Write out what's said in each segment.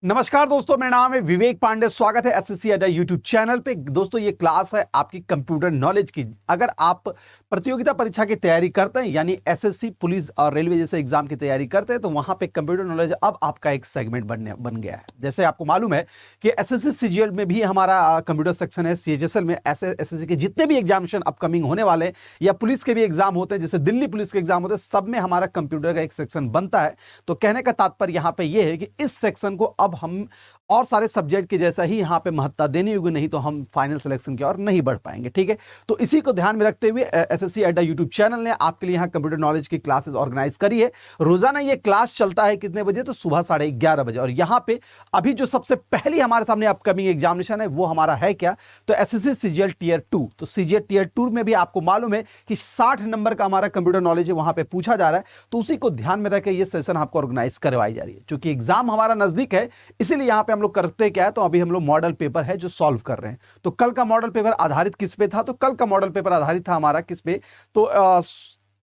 नमस्कार दोस्तों, मेरा नाम है विवेक पांडे। स्वागत है एसएससी अड्डा यूट्यूब चैनल पे। दोस्तों ये क्लास है आपकी कंप्यूटर नॉलेज की। अगर आप प्रतियोगिता परीक्षा की तैयारी करते हैं, यानी एसएससी, पुलिस और रेलवे जैसे एग्जाम की तैयारी करते हैं, तो वहां पे कंप्यूटर नॉलेज अब आपका एक सेगमेंट बन गया है। जैसे आपको मालूम है कि एसएससी सीजीएल में भी हमारा कंप्यूटर सेक्शन है, सीएचएसएल में ऐसे एसएससी के जितने भी एग्जामिनेशन अपकमिंग होने वाले हैं या पुलिस के भी एग्जाम होते हैं, जैसे दिल्ली पुलिस के एग्जाम होते हैं, सब में हमारा कंप्यूटर का एक सेक्शन बनता है। तो कहने का तात्पर्य यहाँ पे ये है कि इस सेक्शन को अब हम और सारे सब्जेक्ट के जैसा ही यहाँ पे महत्ता देनी होगी, नहीं तो हम फाइनल सिलेक्शन की ओर नहीं बढ़ पाएंगे। ठीक है, तो इसी को ध्यान में रखते हुए एसएससी अड्डा यूट्यूब चैनल ने आपके लिए यहाँ कंप्यूटर नॉलेज की क्लासेस ऑर्गेनाइज करी है। रोजाना ये क्लास चलता है कितने बजे? तो सुबह 11:30 बजे। और यहाँ पे अभी जो सबसे पहली हमारे सामने अपकमिंग एग्जामिनेशन है वो हमारा है क्या? तो एसएससी सीजीएल टियर 2। तो सीजीएल टियर 2 में भी आपको मालूम है कि 60 नंबर का हमारा कंप्यूटर नॉलेज है, वहां पे पूछा जा रहा है। तो उसी को ध्यान में रखकर ये सेशन आपको ऑर्गेनाइज करवाई जा रही है। चूंकि एग्जाम हमारा नजदीक है, इसीलिए यहाँ पे हम लोग करते क्या है, तो अभी हम लोग मॉडल पेपर है जो सॉल्व कर रहे हैं। तो कल का मॉडल पेपर आधारित किस पे था? तो कल का मॉडल पेपर आधारित था हमारा किस पे? तो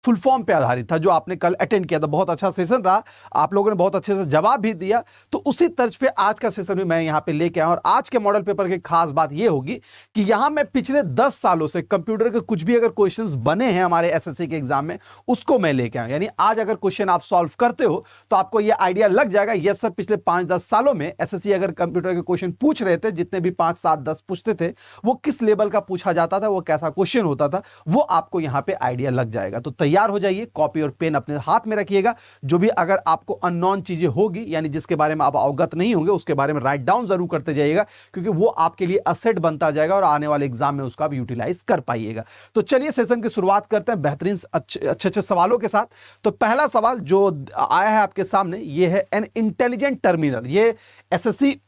फुल फॉर्म पे आधारित था, जो आपने कल अटेंड किया था। बहुत अच्छा सेशन रहा, आप लोगों ने बहुत अच्छे से जवाब भी दिया। तो उसी तर्ज पे आज का सेशन भी मैं यहाँ पे लेके आया। और आज के मॉडल पेपर की खास बात ये होगी कि यहाँ मैं पिछले 10 सालों से कंप्यूटर के कुछ भी अगर क्वेश्चंस बने हैं हमारे एसएससी के एग्जाम में, उसको मैं लेके आया। यानी आज अगर क्वेश्चन आप सॉल्व करते हो तो आपको ये आइडिया लग जाएगा, यस सर, पिछले 5-10 सालों में एसएससी अगर कंप्यूटर के क्वेश्चन पूछ रहे थे, जितने भी 5, 7, 10 पूछते थे, वो किस लेवल का पूछा जाता था, वो कैसा क्वेश्चन होता था, वो आपको यहाँ पे आइडिया लग जाएगा। तो तैयार हो जाइए, कॉपी और पेन अपने हाथ में रखिएगा। जो भी अगर आपको अननोन चीजें होगी, यानी जिसके बारे में आप अवगत नहीं होंगे, उसके बारे में राइट डाउन जरूर करते जाइएगा, क्योंकि वो आपके लिए असेट बनता जाएगा और आने वाले एग्जाम में उसका आप यूटिलाइज कर पाइएगा। तो चलिए सेशन की शुरुआत करते हैं बेहतरीन अच्छे सवालों के साथ। तो पहला सवाल जो आया है आपके सामने, ये है एन इंटेलिजेंट टर्मिनल। ये एसएससी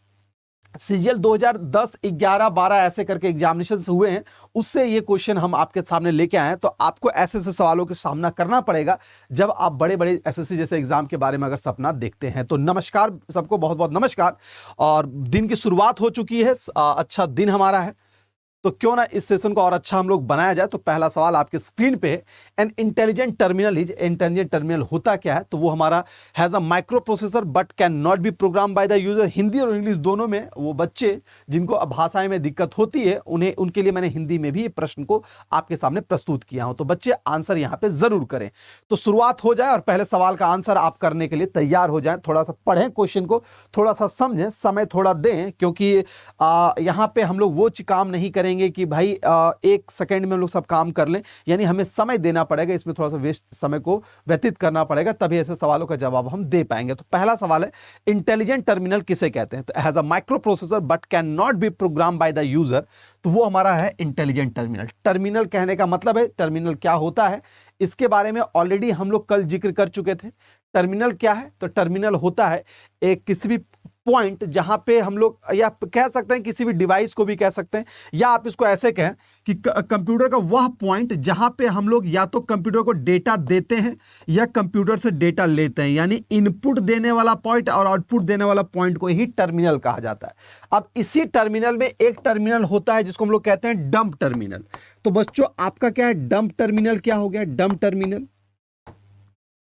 सीजीएल 2010, 11, 12 ऐसे करके एग्जामिनेशन हुए हैं, उससे ये क्वेश्चन हम आपके सामने लेके आए हैं। तो आपको ऐसे सवालों का सामना करना पड़ेगा जब आप बड़े बड़े एसएससी जैसे एग्जाम के बारे में अगर सपना देखते हैं। तो नमस्कार सबको, बहुत बहुत नमस्कार। और दिन की शुरुआत हो चुकी है, अच्छा दिन हमारा है, तो क्यों ना इस सेशन को और अच्छा हम लोग बनाया जाए। तो पहला सवाल आपके स्क्रीन पे है, an intelligent terminal is. Intelligent terminal होता क्या है? तो वो हमारा has a microprocessor but can not be program by the user. Hindi और इंग्लिश दोनों में वो बच्चे जिनको भाषाएं में दिक्कत होती है, उन्हें उनके लिए मैंने हिंदी में भी ये प्रश्न को आपके सामने प्रस्तुत किया हूं। तो बच्चे आंसर यहाँ पे जरूर करें। तो शुरुआत हो जाए और पहले सवाल का आंसर आप करने के लिए तैयार हो जाए। थोड़ा सा पढ़ें क्वेश्चन को, थोड़ा सा समझें, समय थोड़ा दें, क्योंकि यहाँ पे हम लोग वो काम नहीं करेंगे कि भाई 1 सेकंड में हम लोग सब काम कर लें। यानी हमें समय देना पड़ेगा, इसमें थोड़ा सा वेस्ट समय को व्यतीत करना पड़ेगा, तभी ऐसे सवालों का जवाब हम दे पाएंगे। तो पहला सवाल है, इंटेलिजेंट टर्मिनल किसे कहते हैं? तो has a microprocessor but can not be program by the user. तो वो हमारा है इंटेलिजेंट टर्मिनल। टर्मिनल कहने का मतलब है, टर्मिनल क्या होता है इसके बारे में ऑलरेडी हम लोग कल जिक्र कर चुके थे। टर्मिनल क्या है? तो टर्मिनल होता है एक किसी भी पॉइंट जहां पे हम लोग, या कह सकते हैं किसी भी डिवाइस को भी कह सकते हैं, या आप इसको ऐसे कहें कि कंप्यूटर का वह पॉइंट जहां पे हम लोग या तो कंप्यूटर को डेटा देते हैं या कंप्यूटर से डेटा लेते हैं। यानी इनपुट देने वाला पॉइंट और आउटपुट देने वाला पॉइंट को ही टर्मिनल कहा जाता है। अब इसी टर्मिनल में एक टर्मिनल होता है जिसको हम लोग कहते हैं डंप टर्मिनल। तो बच्चों आपका क्या है? डंप टर्मिनल क्या हो गया? Dump terminal.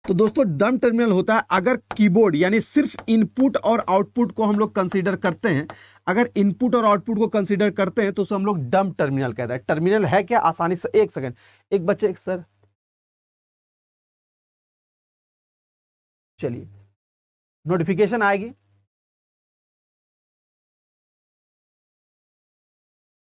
तो दोस्तों डंप टर्मिनल होता है अगर कीबोर्ड यानी सिर्फ इनपुट और आउटपुट को हम लोग कंसीडर करते हैं। अगर इनपुट और आउटपुट को कंसीडर करते हैं तो उसे हम लोग डंप टर्मिनल कहते हैं। टर्मिनल है क्या? आसानी से, एक सेकंड, एक बच्चे, एक सर, चलिए नोटिफिकेशन आएगी,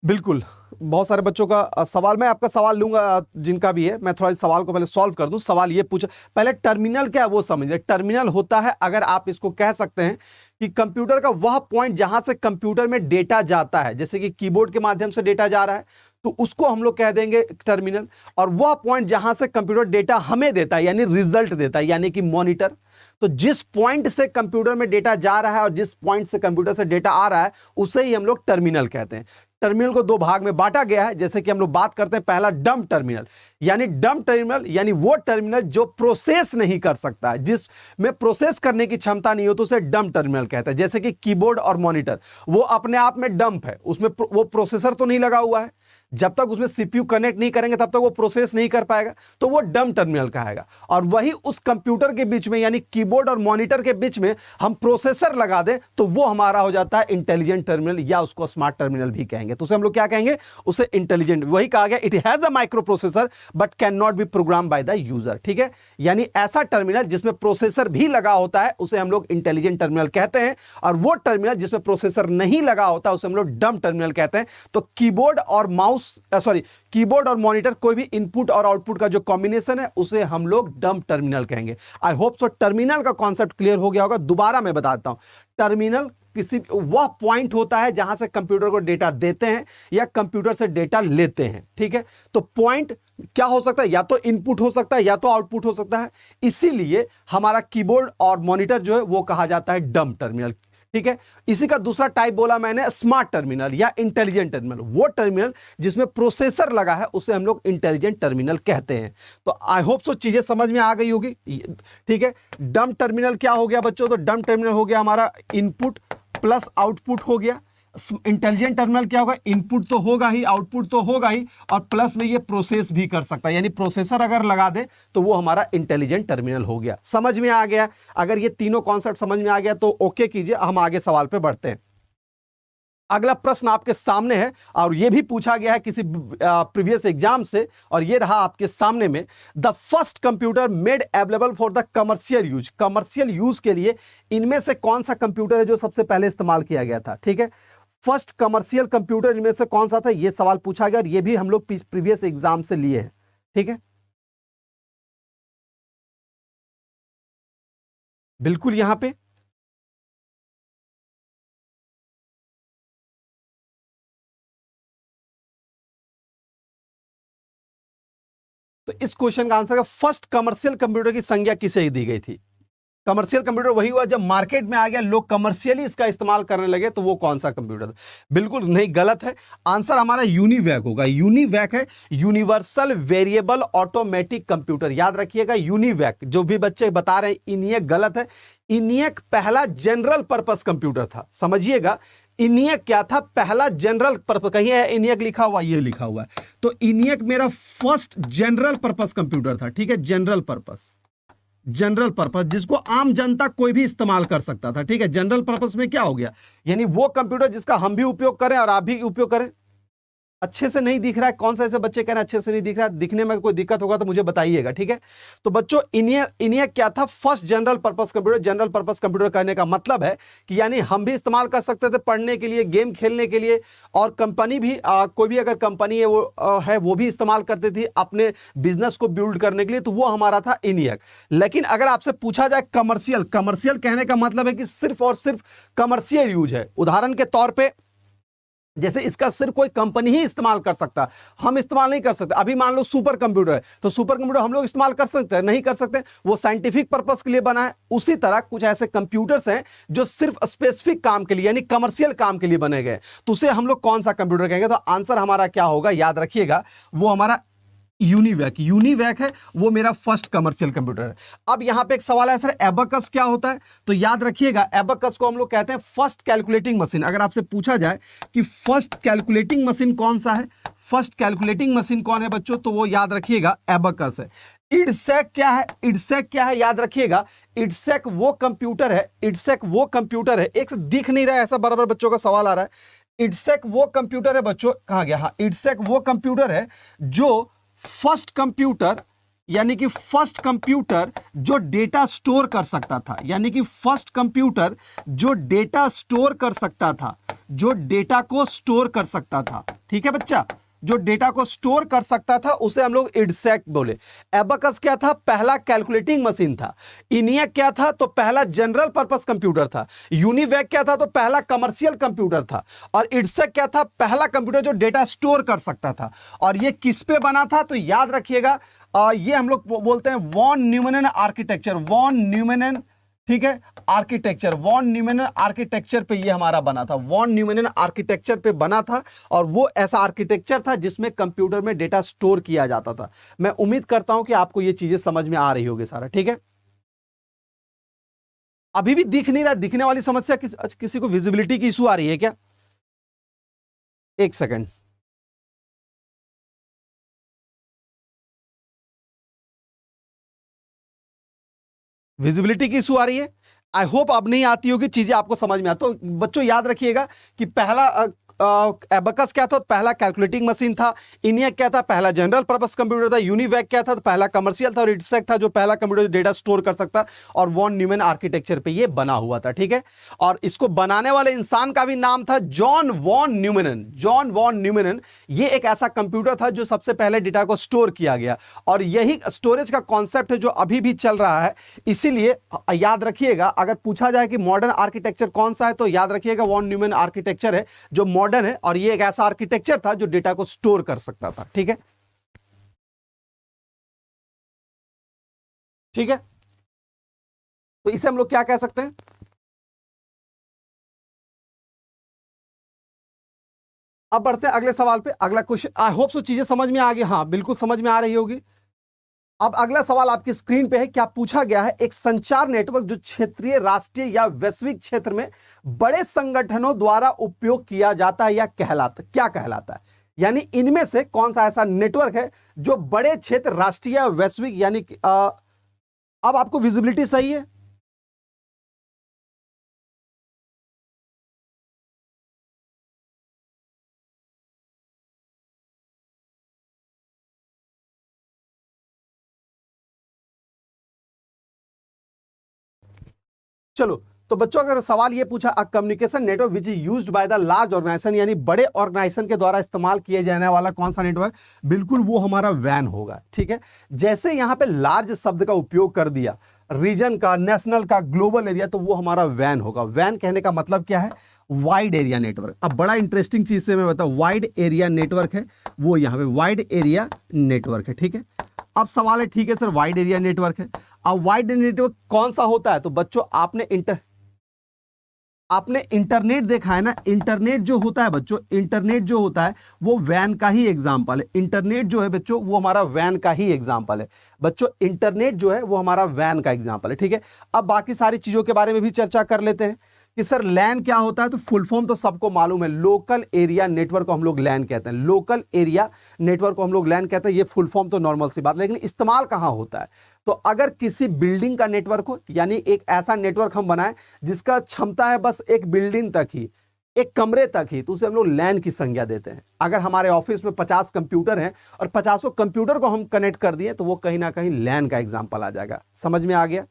बिल्कुल। बहुत सारे बच्चों का सवाल, मैं आपका सवाल लूंगा जिनका भी है। मैं थोड़ा इस सवाल को पहले सॉल्व कर दूं। सवाल ये पूछा, पहले टर्मिनल क्या है वो समझिए। टर्मिनल होता है, अगर आप इसको कह सकते हैं कि कंप्यूटर का वह पॉइंट जहां से कंप्यूटर में डेटा जाता है, जैसे कि कीबोर्ड के माध्यम से डेटा जा रहा है तो उसको हम लोग कह देंगे टर्मिनल। और वह पॉइंट जहां से कंप्यूटर डेटा हमें देता है, यानी रिजल्ट देता है, यानी कि मॉनिटर। तो जिस पॉइंट से कंप्यूटर में डेटा जा रहा है और जिस पॉइंट से कंप्यूटर से डेटा आ रहा है, उसे ही हम लोग टर्मिनल कहते हैं। टर्मिनल को 2 भाग में बांटा गया है, जैसे कि हम लोग बात करते हैं। पहला डंप टर्मिनल, यानी डंप टर्मिनल यानी वो टर्मिनल जो प्रोसेस नहीं कर सकता है, जिसमें प्रोसेस करने की क्षमता नहीं हो, तो उसे डंप टर्मिनल कहते हैं। जैसे कि कीबोर्ड और मॉनिटर, वो अपने आप में डंप है, उसमें वो प्रोसेसर तो नहीं लगा हुआ है, जब तक उसमें सीपीयू कनेक्ट नहीं करेंगे तब तक वो प्रोसेस नहीं कर पाएगा, तो वो डम टर्मिनल कहेगा। और वही उस कंप्यूटर के बीच में यानी कीबोर्ड और मॉनिटर के बीच में हम प्रोसेसर लगा दें तो वो हमारा हो जाता है इंटेलिजेंट टर्मिनल, या उसको स्मार्ट टर्मिनल भी कहेंगे। तो उसे हम लोग क्या कहेंगे, उसे इंटेलिजेंट। वही कहा गया, it has a microprocessor but can not be program by the user. ठीक है, यानी ऐसा टर्मिनल जिसमें प्रोसेसर भी लगा होता है उसे हम लोग इंटेलिजेंट टर्मिनल कहते हैं, और वो टर्मिनल जिसमें प्रोसेसर नहीं लगा होता उसे हम लोग डम टर्मिनल कहते हैं। तो कीबोर्ड और कीबोर्ड और मॉनिटर कोई भी इनपुट और आउटपुट का जो कॉम्बिनेशन है उसे हम लोग डम टर्मिनल कहेंगे। आई होप सो टर्मिनल का कॉन्सेप्ट क्लियर हो गया होगा। दोबारा मैं बताता हूं, टर्मिनल किसी वह पॉइंट होता है जहां से कंप्यूटर को डेटा देते हैं या कंप्यूटर से डेटा लेते हैं। ठीक है, तो पॉइंट क्या हो सकता है, या तो इनपुट हो सकता है या तो आउटपुट हो सकता है। इसीलिए हमारा कीबोर्ड और मॉनिटर जो है वो कहा जाता है डम टर्मिनल। ठीक है, इसी का दूसरा टाइप बोला मैंने स्मार्ट टर्मिनल या इंटेलिजेंट टर्मिनल। वो टर्मिनल जिसमें प्रोसेसर लगा है उसे हम लोग इंटेलिजेंट टर्मिनल कहते हैं। तो आई होप सो चीजें समझ में आ गई होगी। ठीक है, डम टर्मिनल क्या हो गया बच्चों, तो डम टर्मिनल हो गया हमारा इनपुट प्लस आउटपुट हो गया। इंटेलिजेंट टर्मिनल क्या होगा, इनपुट तो होगा ही, आउटपुट तो होगा ही, और प्लस में ये प्रोसेस भी कर सकता है, यानी प्रोसेसर अगर लगा दे तो वो हमारा इंटेलिजेंट टर्मिनल हो गया। समझ में आ गया? अगर ये तीनों कॉन्सेप्ट समझ में आ गया तो ओके कीजिए, हम आगे सवाल पे बढ़ते हैं। अगला प्रश्न आपके सामने है और यह भी पूछा गया है किसी प्रीवियस एग्जाम से, और यह रहा आपके सामने में, the first computer made available for the commercial use. Commercial use के लिए इनमें से कौन सा कंप्यूटर है जो सबसे पहले इस्तेमाल किया गया था? ठीक है, फर्स्ट कमर्शियल कंप्यूटर इनमें से कौन सा था, यह सवाल पूछा गया और यह भी हम लोग प्रीवियस एग्जाम से लिए हैं। ठीक है, बिल्कुल यहां पे तो इस क्वेश्चन का आंसर है फर्स्ट कमर्शियल कंप्यूटर की संज्ञा किसे दी गई थी? कमर्शियल कंप्यूटर वही हुआ जब मार्केट में आ गया, लोग कमर्शियली इसका इस्तेमाल करने लगे, तो वो कौन सा कंप्यूटर? बिल्कुल नहीं, गलत है। आंसर हमारा यूनिवैक होगा। यूनिवैक है यूनिवर्सल वेरिएबल ऑटोमेटिक कंप्यूटर। याद रखिएगा, यूनिवैक। जो भी बच्चे बता रहे हैं इनियक, गलत है। इनियक पहला जनरल पर्पस कंप्यूटर था, समझिएगा। इनियक क्या था? पहला जनरल पर्पस। कहीं है इनियक लिखा हुआ? ये लिखा हुआ है। तो इनियक मेरा फर्स्ट जनरल पर्पस कंप्यूटर था। ठीक है, जनरल पर्पस, जनरल पर्पस जिसको आम जनता कोई भी इस्तेमाल कर सकता था। ठीक है, जनरल पर्पस में क्या हो गया, यानी वो कंप्यूटर जिसका हम भी उपयोग करें और आप भी उपयोग करें। अच्छे से नहीं दिख रहा है? कौन सा ऐसे बच्चे कह रहे हैं अच्छे से नहीं दिख रहा है? दिखने में कोई दिक्कत होगा तो मुझे बताइएगा। ठीक है, तो बच्चों इनियक क्या था? First general purpose computer. General purpose computer कहने का मतलब है कि यानी हम भी इस्तेमाल कर सकते थे पढ़ने के लिए, गेम खेलने के लिए, और कंपनी भी कोई भी अगर कंपनी है वो भी इस्तेमाल करती थी अपने बिजनेस को बिल्ड करने के लिए, तो वो हमारा था इनियक। लेकिन अगर आपसे पूछा जाए कमर्शियल, कमर्शियल कहने का मतलब है कि सिर्फ और सिर्फ कमर्शियल यूज है। उदाहरण के तौर पर जैसे इसका सिर्फ कोई कंपनी ही इस्तेमाल कर सकता, हम इस्तेमाल नहीं कर सकते। अभी मान लो सुपर कंप्यूटर है, तो सुपर कंप्यूटर हम लोग इस्तेमाल कर सकते हैं? नहीं कर सकते, वो साइंटिफिक पर्पस के लिए बना है। उसी तरह कुछ ऐसे कंप्यूटर्स हैं जो सिर्फ स्पेसिफिक काम के लिए यानी कमर्शियल काम के लिए बने गए, तो उसे हम लोग कौन सा कंप्यूटर कहेंगे? तो आंसर हमारा क्या होगा, याद रखिएगा, वो हमारा यूनिवैक। यूनिवैक है, वो मेरा फर्स्ट कमर्शियल कंप्यूटर है। अब यहां पे एक सवाल है, सर एबेकस क्या होता है? तो याद रखिएगा, एबेकस को हम लोग कहते हैं फर्स्ट कैलकुलेटिंग मशीन। अगर आपसे पूछा जाए कि फर्स्ट कैलकुलेटिंग मशीन कौन सा है, फर्स्ट कैलकुलेटिंग मशीन कौन है बच्चों, तो वो याद रखिएगा एबेकस है। इडसेक क्या है? इडसेक क्या है? याद रखिएगा, इडसेक वो कंप्यूटर है, इडसेक वो कंप्यूटर है, एक दिख नहीं रहा है ऐसा बराबर बच्चों का सवाल आ रहा है। इडसेक वो कंप्यूटर है बच्चों, कहां गया? हाँ, इडसेक वो कंप्यूटर है जो फर्स्ट कंप्यूटर, यानी कि फर्स्ट कंप्यूटर जो डेटा स्टोर कर सकता था, यानी कि फर्स्ट कंप्यूटर जो डेटा स्टोर कर सकता था, जो डेटा को स्टोर कर सकता था। ठीक है बच्चा, जो डेटा को स्टोर कर सकता था उसे हम लोग इडसेक बोले। एबेकस क्या था? पहला कैलकुलेटिंग मशीन था। इनियक क्या था? तो पहला जनरल पर्पस कंप्यूटर था। यूनिवैक क्या था? तो पहला कमर्शियल कंप्यूटर था। और इडसेक क्या था? पहला कंप्यूटर जो डेटा स्टोर कर सकता था। और ये किस पे बना था? तो याद रखिएगा, ये हम लोग बोलते हैं von Neumann architecture. Von Neumann, ठीक है, आर्किटेक्चर, वॉन न्यूमैन आर्किटेक्चर पे ये हमारा बना था। वॉन न्यूमैन आर्किटेक्चर पे बना था, और वो ऐसा आर्किटेक्चर था जिसमें कंप्यूटर में डेटा स्टोर किया जाता था। मैं उम्मीद करता हूं कि आपको ये चीजें समझ में आ रही होगी सारा। ठीक है, अभी भी दिख नहीं रहा? दिखने वाली समस्या किसी को विजिबिलिटी की इशू आ रही है क्या? एक सेकंड, विजिबिलिटी की इशू आ रही है। आई होप अब नहीं आती होगी, चीजें आपको समझ में आ। तो बच्चों याद रखिएगा कि पहला एबकस क्या था, तो पहला कैलकुलेटिंग मशीन था। इनियक क्या था, पहला जनरल पर्पस कंप्यूटर था। यूनिवैक क्या था, तो पहला कमर्शियल था। और इट्सेक था जो पहला कंप्यूटर जो डेटा स्टोर कर सकता। और वॉन न्यूमैन आर्किटेक्चर पे ये बना हुआ था, ठीक है। और इसको बनाने वाले इंसान का भी नाम था John von Neumann. John von Neumann ये एक ऐसा कंप्यूटर था जो सबसे पहले डेटा को स्टोर किया गया, और यही स्टोरेज का कॉन्सेप्ट है जो अभी भी चल रहा है। इसीलिए याद रखिएगा, अगर पूछा जाए कि मॉडर्न आर्किटेक्चर कौन सा है, तो याद रखिएगा वॉन न्यूमैन आर्किटेक्चर है जो मॉडर्न है। और ये एक ऐसा आर्किटेक्चर था जो डेटा को स्टोर कर सकता था, ठीक है। ठीक है, तो इसे हम लोग क्या कह सकते हैं? अब बढ़ते हैं अगले सवाल पे। अगला क्वेश्चन, आई होप सो चीजें समझ में आ गई। हाँ बिल्कुल समझ में आ रही होगी। अब अगला सवाल आपकी स्क्रीन पे है। क्या पूछा गया है, एक संचार नेटवर्क जो क्षेत्रीय, राष्ट्रीय या वैश्विक क्षेत्र में बड़े संगठनों द्वारा उपयोग किया जाता है या क्या कहलाता है? यानी इनमें से कौन सा ऐसा नेटवर्क है जो बड़े क्षेत्र, राष्ट्रीय या वैश्विक, यानी अब आपको विजिबिलिटी सही है? चलो, तो बच्चों अगर सवाल ये पूछा, a communication network which is used by the large organisation, यानी बड़े ऑर्गेनाइजेशन के द्वारा इस्तेमाल किए जाने वाला कौन सा नेटवर्क? बिल्कुल वो हमारा वैन होगा, ठीक है। जैसे यहां पे लार्ज शब्द का उपयोग कर दिया, रीजन का, नेशनल का, ग्लोबल एरिया, तो वो हमारा वैन होगा। वैन कहने का मतलब क्या है? Wide area network. अब बड़ा इंटरेस्टिंग चीज से मैं बताऊं, वाइड एरिया नेटवर्क है वो, यहां पे वाइड एरिया नेटवर्क है, ठीक है। अब सवाल है, ठीक है सर वाइड एरिया नेटवर्क है, अब वाइड एरिया नेटवर्क कौन सा होता है? तो बच्चों आपने इंटरनेट देखा है ना। इंटरनेट जो होता है बच्चों, इंटरनेट जो होता है वो वैन का ही एग्जांपल है। इंटरनेट जो है बच्चों वो हमारा वैन का ही एग्जांपल है। बच्चों इंटरनेट जो है वो हमारा वैन का एग्जांपल है, ठीक है। अब बाकी सारी चीजों के बारे में भी चर्चा कर लेते हैं कि सर लैन क्या होता है। तो फुल फॉर्म तो सबको मालूम है, लोकल एरिया नेटवर्क को हम लोग लैन कहते हैं। लोकल एरिया नेटवर्क को हम लोग लैन कहते हैं। ये फुल फॉर्म तो नॉर्मल सी बात, लेकिन इस्तेमाल कहां होता है? तो अगर किसी बिल्डिंग का नेटवर्क हो, यानी एक ऐसा नेटवर्क हम बनाएं जिसका क्षमता है बस एक बिल्डिंग तक ही, एक कमरे तक ही, तो उसे हम लोग लैन की संज्ञा देते हैं। अगर हमारे ऑफिस में 50 कंप्यूटर हैं और 50 कंप्यूटर को हम कनेक्ट कर दिए, तो वो कहीं ना कहीं लैन का एग्जांपल आ जाएगा। समझ में आ गया?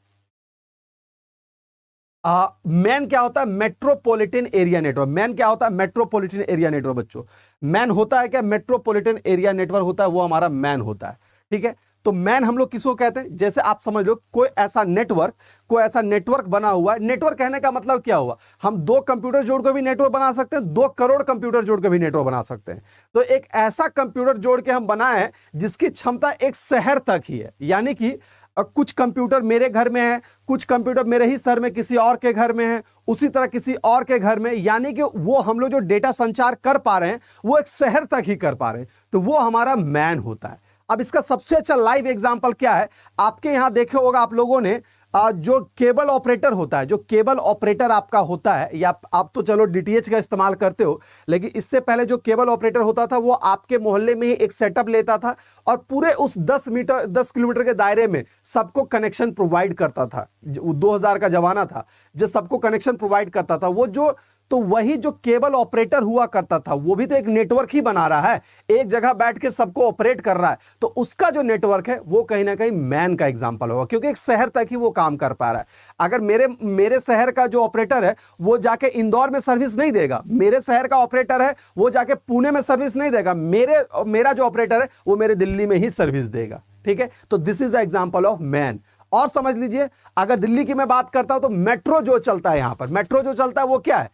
मैन क्या होता है? Metropolitan area network. मैन क्या होता है? Metropolitan area network. बच्चों मैन होता है क्या? मेट्रोपॉलिटन एरिया नेटवर्क होता है, वो हमारा मैन होता है, ठीक है। तो मैन हम लोग किसको कहते हैं? जैसे आप समझ लो कोई ऐसा नेटवर्क बना हुआ है। नेटवर्क कहने का मतलब क्या हुआ? हम 2 कंप्यूटर जोड़ कर भी नेटवर्क बना सकते हैं, 2 करोड़ कंप्यूटर जोड़ कर भी नेटवर्क बना सकते हैं। तो एक ऐसा कंप्यूटर जोड़ के हम बनाए जिसकी क्षमता एक शहर तक ही है, यानी कि कुछ कंप्यूटर मेरे घर में है, कुछ कंप्यूटर मेरे ही शहर में किसी और के घर में है, उसी तरह किसी और के घर में, यानी कि वो हम लोग जो डेटा संचार कर पा रहे हैं वो एक शहर तक ही कर पा रहे हैं, तो वो हमारा मैन होता है। अब इसका सबसे अच्छा लाइव एग्जांपल क्या है? आपके यहां देखे होगा आप लोगों ने, जो केबल ऑपरेटर होता है, जो केबल ऑपरेटर आपका होता है, या आप तो चलो डीटीएच का इस्तेमाल करते हो, लेकिन इससे पहले जो केबल ऑपरेटर होता था वो आपके मोहल्ले में ही एक सेटअप लेता था और पूरे उस 10 किलोमीटर के दायरे में सबको कनेक्शन प्रोवाइड करता था। 2000 का जमाना था जब सबको कनेक्शन प्रोवाइड करता था वो जो, तो वही जो केबल ऑपरेटर हुआ करता था वो भी तो एक नेटवर्क ही बना रहा है, एक जगह बैठ के सबको ऑपरेट कर रहा है। तो उसका जो नेटवर्क है वो कहीं ना कहीं मैन का एग्जांपल होगा, क्योंकि एक शहर तक ही वो काम कर पा रहा है। अगर मेरे शहर का जो ऑपरेटर है वो जाके इंदौर में सर्विस नहीं देगा, मेरे शहर का ऑपरेटर है वो जाके पुणे में सर्विस नहीं देगा, मेरा जो ऑपरेटर है वो मेरे दिल्ली में ही सर्विस देगा, ठीक है। तो this is the example of man. और समझ लीजिए, अगर दिल्ली की मैं बात करता हूं तो मेट्रो जो चलता है, यहां पर मेट्रो जो चलता है वो क्या है?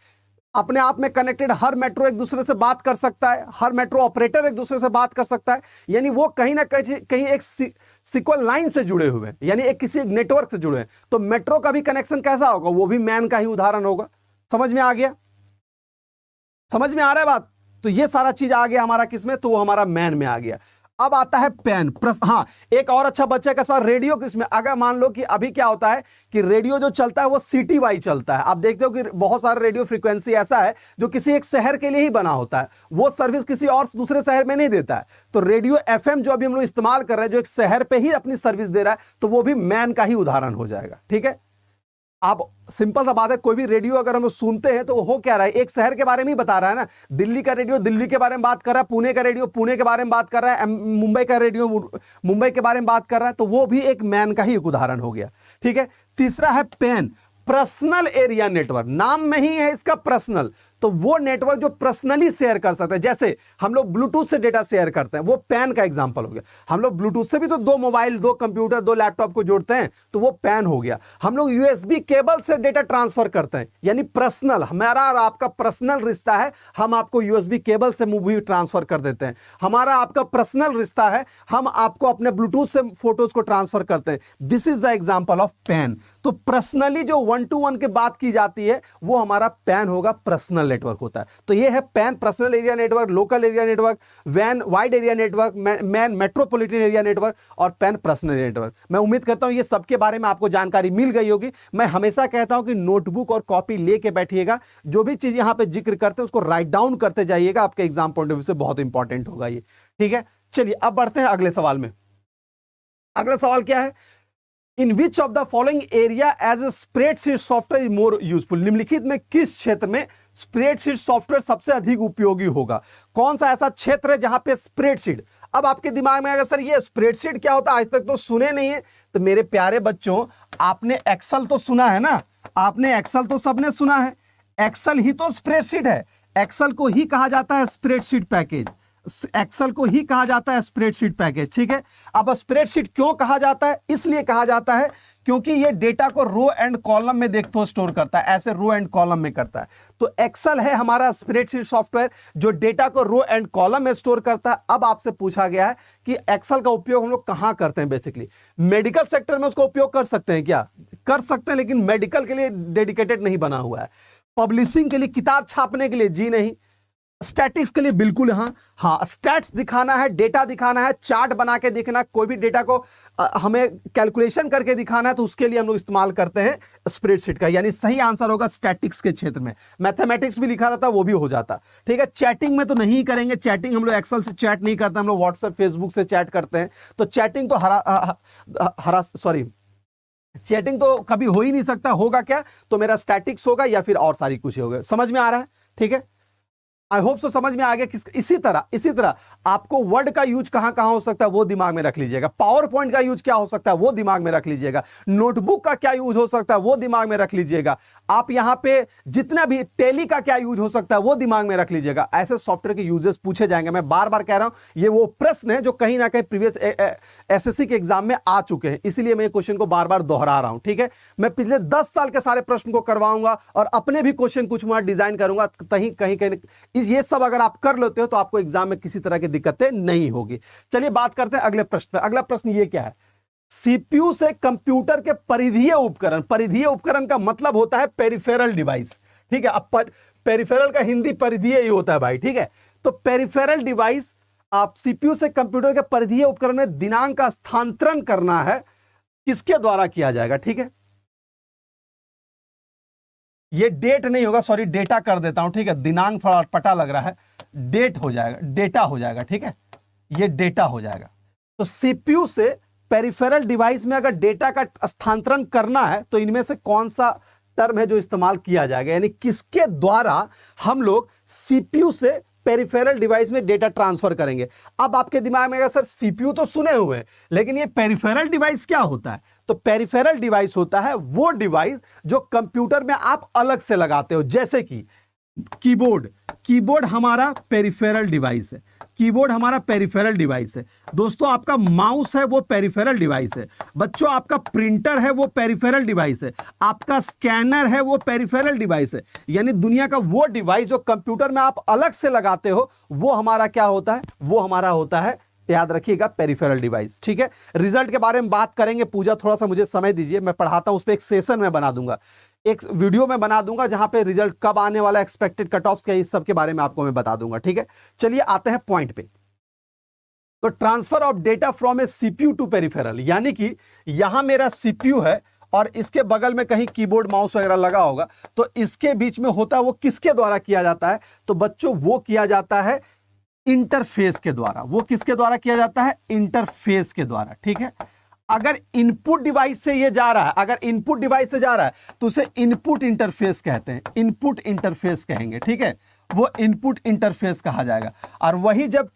अपने आप में कनेक्टेड, हर मेट्रो एक दूसरे से बात कर सकता है, हर मेट्रो ऑपरेटर एक दूसरे से बात कर सकता है, यानी वो कहीं ना कहीं एक सीक्वल लाइन से जुड़े हुए हैं, यानी एक किसी नेटवर्क से जुड़े हैं। तो मेट्रो का भी कनेक्शन कैसा होगा? वो भी मैन का ही उदाहरण होगा। समझ में आ गया? समझ में आ रहा है बात? तो ये सारा चीज आ गया हमारा किसमें? तो वो हमारा मैन में आ गया। अब आता है पैन हाँ, एक और अच्छा बच्चा का सर रेडियो किसमें, अगर मान लो कि अभी क्या होता है कि रेडियो जो चलता है वो सिटी वाइज चलता है। आप देखते हो कि बहुत सारे रेडियो फ्रीक्वेंसी ऐसा है जो किसी एक शहर के लिए ही बना होता है, वो सर्विस किसी और दूसरे शहर में नहीं देता है। तो रेडियो एफएम जो अभी हम लोग इस्तेमाल कर रहे हैं, जो एक शहर पे ही अपनी सर्विस दे रहा है, तो वो भी मैन का ही उदाहरण हो जाएगा। ठीक है, आप सिंपल सा बात है, कोई भी रेडियो अगर हम सुनते हैं तो हो क्या रहा है, एक शहर के बारे में ही बता रहा है ना। दिल्ली का रेडियो दिल्ली के बारे में बात कर रहा है, पुणे का रेडियो पुणे के बारे में बात कर रहा है, मुंबई का रेडियो मुंबई के बारे में बात कर रहा है, तो वो भी एक मैन का ही एक उदाहरण हो गया। ठीक है, तीसरा है पैन, पर्सनल एरिया नेटवर्क। नाम में ही है इसका पर्सनल, तो वो नेटवर्क जो पर्सनली शेयर कर सकते हैं। जैसे हम लोग ब्लूटूथ से डेटा शेयर करते हैं, वो पैन का एग्जांपल हो गया। हम लोग ब्लूटूथ से भी तो 2 मोबाइल, 2 कंप्यूटर, 2 लैपटॉप को जोड़ते हैं, तो वो पैन हो गया। हम लोग यूएसबी केबल से डेटा ट्रांसफर करते हैं, यानी पर्सनल, हमारा और आपका पर्सनल रिश्ता है, हम आपको यूएसबी केबल से मूवी ट्रांसफर कर देते हैं। हमारा आपका पर्सनल रिश्ता है, हम आपको अपने ब्लूटूथ से फोटोज को ट्रांसफर करते हैं। This is the example of pan. तो पर्सनली जो 1 to 1 की बात की जाती है, वो हमारा पैन होगा, पर्सनल नेटवर्क होता है। तो ये है PAN, personal area network, local area network, वैन wide area network, MAN metropolitan area network और पैन पर्सनल नेटवर्क। मैं उम्मीद करता हूं ये सबके बारे में आपको जानकारी मिल गई होगी। मैं हमेशा कहता हूं कि नोटबुक और कॉपी लेके बैठिएगा, जो भी चीज यहां पे जिक्र करते हैं उसको राइट डाउन करते जाइएगा, आपके एग्जाम पॉइंट ऑफ व्यू से बहुत इंपॉर्टेंट होगा ये। ठीक है, चलिए अब बढ़ते हैं अगले सवाल में। अगला सवाल क्या है, in which of the following area as a spreadsheet software is more useful. निम्नलिखित में किस क्षेत्र में स्प्रेडशीट सॉफ्टवेयर सबसे अधिक उपयोगी होगा। कौन सा ऐसा क्षेत्र है जहां पे स्प्रेडशीट, अब आपके दिमाग में आएगा सर ये स्प्रेडशीट क्या होता है, आज तक तो सुने नहीं है। तो मेरे प्यारे बच्चों, आपने एक्सेल तो सुना है ना, आपने एक्सेल तो सबने सुना है, एक्सेल ही तो स्प्रेडशीट है। एक्सेल को ही कहा जाता है स्प्रेडशीट पैकेज, एक्सेल को ही कहा जाता है स्प्रेडशीट पैकेज। ठीक है, अब स्प्रेडशीट क्यों कहा जाता है, इसलिए कहा जाता है क्योंकि ये डेटा को रो एंड कॉलम में देखो स्टोर करता है, ऐसे रो एंड कॉलम में करता है। तो एक्सेल है हमारा स्प्रेडशीट सॉफ्टवेयर जो डेटा को रो एंड कॉलम में स्टोर करता है। अब आपसे पूछा गया है कि एक्सेल का उपयोग हम लोग कहां करते हैं। बेसिकली मेडिकल सेक्टर में उसका उपयोग कर सकते हैं क्या, कर सकते हैं, लेकिन मेडिकल के लिए डेडिकेटेड नहीं बना हुआ है। पब्लिशिंग के लिए, किताब छापने के लिए जी नहीं। स्टैटिक्स के लिए बिल्कुल हाँ, स्टैट्स दिखाना है, डेटा दिखाना है, चार्ट बना के दिखाना, कोई भी डेटा को हमें कैलकुलेशन करके दिखाना है, तो उसके लिए हम लोग इस्तेमाल करते हैं स्प्रेडशीट का। यानी सही आंसर होगा स्टैटिक्स के क्षेत्र में। मैथमेटिक्स भी लिखा रहता, वो भी हो जाता। ठीक है, चैटिंग में तो नहीं करेंगे, चैटिंग हम लोग एक्सेल से चैट नहीं करते, हम लोग व्हाट्सएप फेसबुक से चैट करते हैं। तो चैटिंग तो चैटिंग तो कभी हो ही नहीं सकता। होगा क्या, तो मेरा स्टैटिक्स होगा या फिर और सारी कुछ होगा। समझ में आ रहा है? ठीक है, आई होप सो समझ में आ गया। इसी तरह आपको वर्ड का यूज कहां हो सकता है वो दिमाग में रख लीजिएगा। पावर पॉइंट का यूज क्या हो सकता है वो दिमाग में रख लीजिएगा। नोटबुक का क्या यूज हो सकता है वो दिमाग में रख लीजिएगा। आप यहां पे जितना भी टेली का क्या यूज हो सकता है वो दिमाग में रख लीजिएगा। ऐसे सॉफ्टवेयर के यूजेस पूछे जाएंगे। मैं बार बार कह रहा हूं, ये वो प्रश्न है जो कहीं ना कहीं प्रीवियस एसएससी के एग्जाम में आ चुके हैं, इसलिए मैं क्वेश्चन को बार बार दोहरा रहा हूं। ठीक है, मैं पिछले 10 साल के सारे प्रश्न को करवाऊंगा और अपने भी क्वेश्चन कुछ डिजाइन करूंगा। कहीं ये सब अगर आप कर लेते हो तो आपको एग्जाम में किसी तरह की दिक्कतें नहीं होगी। चलिए बात करते हैं अगले प्रश्न पे। अगला प्रश्न ये क्या है, सीपीयू से कंप्यूटर के परिधीय उपकरण। परिधीय उपकरण का मतलब होता है पेरिफेरल डिवाइस। ठीक है, अब पेरिफेरल का हिंदी परिधीय ही होता है भाई। ठीक है, तो पेरिफेरल डिवाइस, आप सीपीयू से कंप्यूटर के परिधीय उपकरण में दिनांक का स्थानांतरण करना है, किसके द्वारा किया जाएगा। ठीक है, ये डेट नहीं होगा, सॉरी डेटा कर देता हूं। ठीक है, दिनांक थोड़ा अटपटा लग रहा है, डेट हो जाएगा, डेटा हो जाएगा। ठीक है, ये डेटा हो जाएगा। तो सीपीयू से पेरिफेरल डिवाइस में अगर डेटा का स्थानांतरण करना है तो इनमें से कौन सा टर्म है जो इस्तेमाल किया जाएगा, यानी किसके द्वारा हम लोग सीपीयू से पेरिफेरल डिवाइस में डेटा ट्रांसफर करेंगे। अब आपके दिमाग में सर सीपीयू तो सुने हुए हैं, लेकिन ये पेरिफेरल डिवाइस क्या होता है। तो पेरिफेरल डिवाइस होता है वो डिवाइस जो कंप्यूटर में आप अलग से लगाते हो, जैसे कि कीबोर्ड। कीबोर्ड हमारा पेरिफेरल डिवाइस है, कीबोर्ड हमारा पेरिफेरल डिवाइस है। दोस्तों आपका माउस है वो पेरिफेरल डिवाइस है। बच्चों आपका प्रिंटर है वो पेरिफेरल डिवाइस है। आपका स्कैनर है वो पेरिफेरल डिवाइस है। यानी दुनिया का वो डिवाइस जो कंप्यूटर में आप अलग से लगाते हो वो हमारा क्या होता है, वो हमारा होता है, याद रखिएगा, पेरिफेरल डिवाइस। ठीक है, रिजल्ट के बारे में बात करेंगे। पूजा थोड़ा सा मुझे समय दीजिए, मैं पढ़ाता हूं, उस पर एक सेशन में बना दूंगा, एक वीडियो में बना दूंगा जहां पे रिजल्ट कब आने वाला, एक्सपेक्टेड कट ऑफ्स क्या, इस सब के बारे में आपको मैं बता दूंगा। ठीक है, चलिए आते हैं पॉइंट पे। तो transfer of data from a CPU to peripheral, यानी कि यहां मेरा सीपीयू है और इसके बगल में कहीं कीबोर्ड माउस वगैरह लगा होगा, तो इसके बीच में होता है वो किसके द्वारा किया जाता है? तो बच्चों वो किया जाता है इंटरफेस के द्वारा। वो किसके द्वारा किया जाता है? इंटरफेस के द्वारा, ठीक है। अगर इनपुट डिवाइस से ये जा रहा है, अगर इनपुट डिवाइस से जा रहा है तो उसे इनपुट इंटरफेस कहते हैं, इनपुट इंटरफेस कहेंगे, ठीक है। वो इनपुट इंटरफेस कहा जाएगा। और वही जब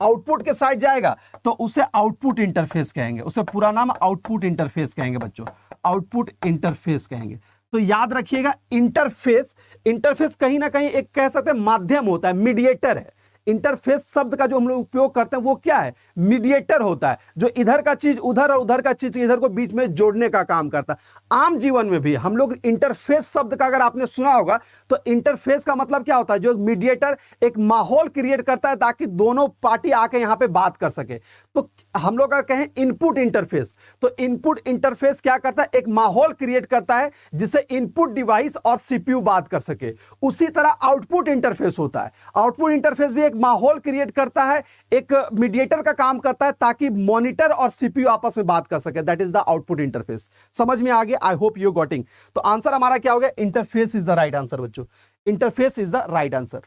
आउटपुट के साइड जाएगा तो उसे आउटपुट इंटरफेस कहेंगे, उसे पूरा नाम आउटपुट इंटरफेस कहेंगे बच्चों, आउटपुट इंटरफेस कहेंगे। तो याद रखिएगा इंटरफेस, इंटरफेस कहीं ना कहीं एक कह सकते हैं माध्यम होता है, मीडिएटर है। इंटरफेस शब्द का जो हम लोग उपयोग करते हैं वो क्या है? मीडिएटर होता है, जो इधर का चीज उधर और उधर का चीज इधर को बीच में जोड़ने का काम करता है। आम जीवन में भी हम लोग इंटरफेस शब्द का अगर आपने सुना होगा तो इंटरफेस का मतलब क्या होता है? जो मीडिएटर एक माहौल क्रिएट करता है ताकि दोनों पार्टी आके यहां पे बात कर सके। तो हम लोग का कहें इनपुट इंटरफेस, तो इनपुट इंटरफेस क्या करता है? एक माहौल क्रिएट करता है जिससे इनपुट डिवाइस और सीपीयू बात कर सके। उसी तरह आउटपुट इंटरफेस होता है, आउटपुट इंटरफेस भी एक माहौल क्रिएट करता है, एक मीडिएटर का काम करता है ताकि मॉनिटर और सीपीयू आपस में बात कर सके। That is the output interface. समझ में आ गया? I hope you getting. तो आंसर हमारा क्या हो गया? Interface is the right answer बच्चों, interface is the right answer.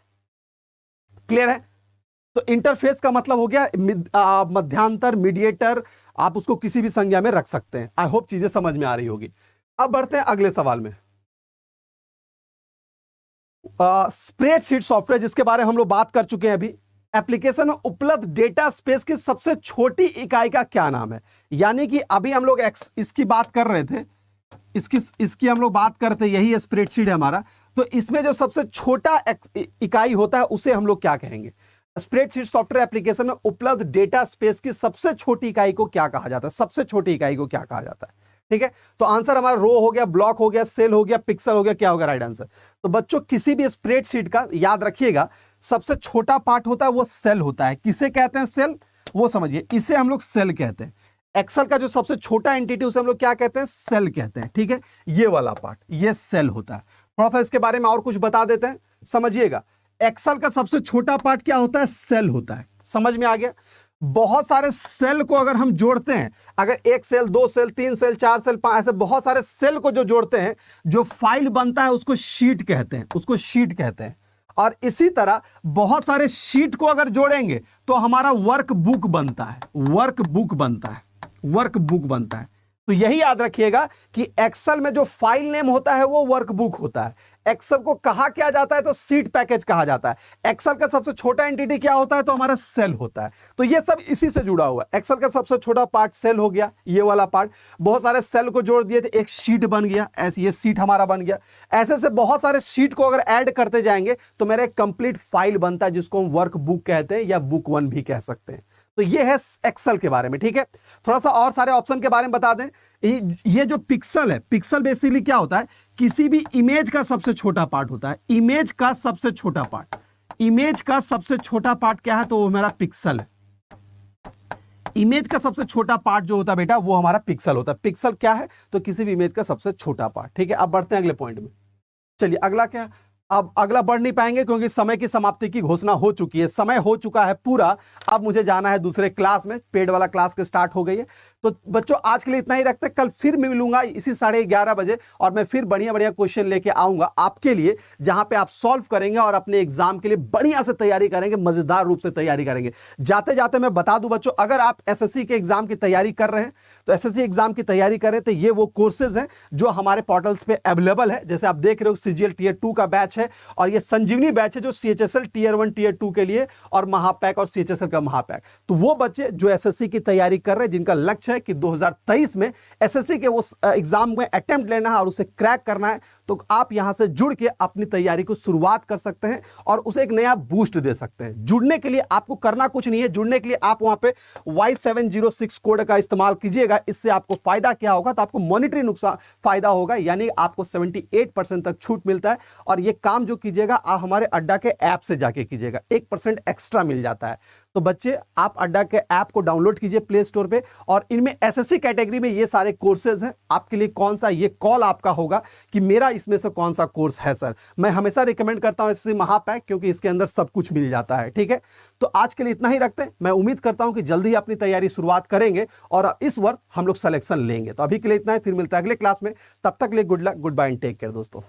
Clear है? तो इंटरफेस का मतलब हो गया मध्यांतर, मीडिएटर, आप उसको किसी भी संज्ञा में रख सकते हैं। आई होप चीजें समझ में आ रही होगी। अब बढ़ते हैं अगले सवाल में। स्प्रेडशीट सॉफ्टवेयर जिसके बारे में हम लोग बात कर चुके हैं अभी, एप्लीकेशन में उपलब्ध डेटा स्पेस की सबसे छोटी इकाई का क्या नाम है? यानी कि अभी हम लोग इसकी बात कर रहे थे, इसकी हम लोग बात करते, यही स्प्रेडशीट है हमारा। तो इसमें जो सबसे छोटा इकाई होता है उसे हम लोग क्या कहेंगे? स्प्रेडशीट सॉफ्टवेयर एप्लीकेशन में उपलब्ध डेटा स्पेस की सबसे छोटी इकाई को क्या कहा जाता है? सबसे छोटी इकाई को क्या कहा जाता है? ठीक है, तो आंसर हमारा रो हो गया, ब्लॉक हो गया, सेल हो गया, पिक्सल हो गया, क्या होगा राइट आंसर? तो बच्चों किसी भी स्प्रेडशीट का याद रखिएगा सबसे छोटा पार्ट होता है वो सेल होता है। किसे कहते हैं सेल? वो समझिए, इसे हम लोग सेल कहते हैं। एक्सेल का जो सबसे छोटा एंटिटी उसे हम लोग क्या कहते हैं? सेल कहते हैं। ठीक है, ये वाला पार्ट ये सेल होता है। थोड़ा सा इसके बारे में और कुछ बता देते हैं, समझिएगा। एक्सेल का सबसे छोटा पार्ट क्या होता है? सेल होता है। समझ में आ गया? बहुत सारे सेल को अगर हम जोड़ते हैं, अगर एक सेल, दो सेल, तीन सेल, चार सेल, पांच, ऐसे बहुत सारे सेल को जो जोड़ते हैं, जो फाइल बनता है उसको शीट कहते हैं, उसको शीट कहते हैं। और इसी तरह बहुत सारे शीट को अगर जोड़ेंगे तो हमारा वर्क बुक बनता है, वर्क बुक बनता है, वर्क बुक बनता है। तो यही याद रखिएगा कि एक्सेल में जो फाइल नेम होता है वो वर्कबुक होता है। एक्सेल को कहा क्या जाता है? तो सीट पैकेज कहा जाता है। एक्सेल का सबसे छोटा एंटिटी क्या होता है? तो हमारा सेल होता है। तो ये सब इसी से जुड़ा हुआ है। एक्सेल का सबसे छोटा पार्ट सेल हो गया, ये वाला पार्ट। बहुत सारे सेल को जोड़ दिए थे, एक शीट बन गया, ऐसे ये शीट हमारा बन गया। ऐसे से बहुत सारे शीट को अगर ऐड करते जाएंगे तो मेरा एक कंप्लीट फाइल बनता है जिसको हम वर्कबुक कहते हैं या बुक वन भी कह सकते हैं। तो ये है एक्सेल के बारे में। ठीक है, थोड़ा सा और सारे ऑप्शन के बारे में बता दें। ये जो पिक्सल है, पिक्सल बेसिकली क्या होता है? किसी भी इमेज का सबसे छोटा पार्ट होता है। इमेज का सबसे छोटा पार्ट, इमेज का सबसे छोटा पार्ट क्या है? तो वो मेरा पिक्सल है। इमेज का सबसे छोटा पार्ट जो होता है बेटा वो हमारा पिक्सल होता है। पिक्सल क्या है? तो किसी भी इमेज का सबसे छोटा पार्ट। ठीक है, अब बढ़ते हैं अगले पॉइंट में। चलिए अगला क्या? अब अगला बढ़ नहीं पाएंगे क्योंकि समय की समाप्ति की घोषणा हो चुकी है, समय हो चुका है पूरा। अब मुझे जाना है दूसरे क्लास में, पेड वाला क्लास के स्टार्ट हो गई है। तो बच्चों आज के लिए इतना ही रखते हैं, कल फिर मिलूंगा इसी 11:30 बजे और मैं फिर बढ़िया बढ़िया क्वेश्चन लेके आऊंगा आपके लिए, जहां पे आप सॉल्व करेंगे और अपने एग्जाम के लिए बढ़िया से तैयारी करेंगे, मजेदार रूप से तैयारी करेंगे। जाते जाते मैं बता दूं बच्चों, अगर आप एसएससी के एग्जाम की तैयारी कर रहे हैं तो एसएससी एग्जाम की तैयारी कर रहे हैं तो ये वो कोर्सेज हैं जो हमारे पोर्टल्स पे अवेलेबल है। जैसे आप देख रहे हो सीजीएल टियर 2 का बैच है और ये संजीवनी बैच है जो सीएचएसएल टियर 1 टियर 2 के लिए और महापैक और सीएचएसएल का महापैक। तो वो बच्चे जो एसएससी की तैयारी कर रहे हैं, जिनका लक्ष्य है कि 2023 में एसएससी के उस एग्जाम में अटेम्प्ट लेना है और उसे क्रैक करना है, तो आप यहां से जुड़ के अपनी तैयारी को शुरुआत कर सकते हैं और उसे एक नया बूस्ट दे सकते हैं। जुड़ने के लिए आपको करना कुछ नहीं है, जुड़ने के लिए आप वहां पे Y706 कोड का इस्तेमाल कीजिएगा। इससे आपको फायदा क्या होगा? तो आपको मॉनिटरी नुकसान फायदा होगा, यानी आपको 78% तक छूट मिलता है और ये काम जो कीजिएगा आप हमारे अड्डा के ऐप से जाके कीजिएगा, 1% एक्स्ट्रा मिल जाता है। तो बच्चे आप अड्डा के ऐप को डाउनलोड कीजिए प्ले स्टोर पे, और इनमें एसएससी कैटेगरी में ये सारे कोर्सेज हैं। आपके लिए कौन सा, ये कॉल आपका होगा कि मेरा इसमें से कौन सा कोर्स है सर। मैं हमेशा रिकमेंड करता हूं एसएससी महापैक, क्योंकि इसके अंदर सब कुछ मिल जाता है। ठीक है, तो आज के लिए इतना ही रखते हैं। मैं उम्मीद करता हूं कि जल्दी ही अपनी तैयारी शुरुआत करेंगे और इस वर्ष हम लोग सिलेक्शन लेंगे। तो अभी के लिए इतना ही, फिर मिलता है अगले क्लास में। तब तक के लिए good luck, goodbye and take care दोस्तों।